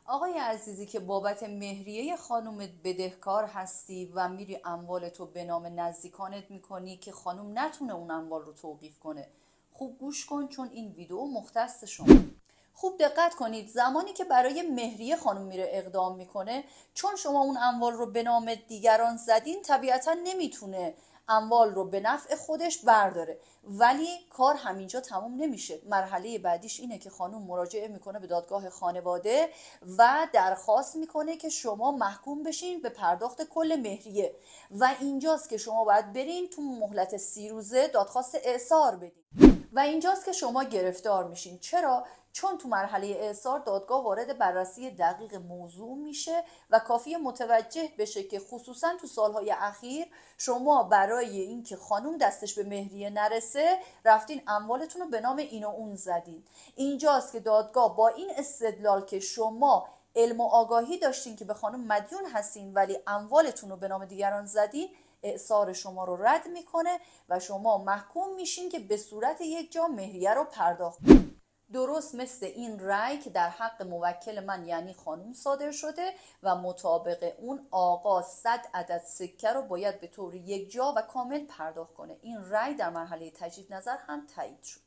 آقای عزیزی که بابت مهریه خانومت بدهکار هستی و میری اموالتو به نام نزدیکانت میکنی که خانوم نتونه اون اموال رو توقیف کنه، خوب گوش کن چون این ویدیو مختص شما. خوب دقت کنید، زمانی که برای مهریه خانم میره اقدام میکنه، چون شما اون اموال رو به نام دیگران زدین، طبیعتا نمیتونه اموال رو به نفع خودش برداره. ولی کار همینجا تموم نمیشه. مرحله بعدیش اینه که خانم مراجعه میکنه به دادگاه خانواده و درخواست میکنه که شما محکوم بشین به پرداخت کل مهریه و اینجاست که شما باید برین تو مهلت 30 روزه دادخواست اعصار بدین و اینجاست که شما گرفتار میشین. چرا؟ چون تو مرحله اعصار دادگاه وارد بررسی دقیق موضوع میشه و کافیه متوجه بشه که خصوصا تو سالهای اخیر شما برای اینکه خانوم دستش به مهریه نرسه رفتین اموالتون رو به نام این و اون زدین. اینجاست که دادگاه با این استدلال که شما علم و آگاهی داشتین که به خانم مدیون هستین ولی اموالتون رو به نام دیگران زدین، اعصار شما رو رد میکنه و شما محکوم میشین که به صورت یک جا مهریه رو پرداخت. درست مثل این رأی که در حق موکل من یعنی خانوم صادر شده و مطابق اون آقا 100 عدد سکه رو باید به طور یک جا و کامل پرداخت کنه. این رأی در مرحله تجدید نظر هم تایید شد.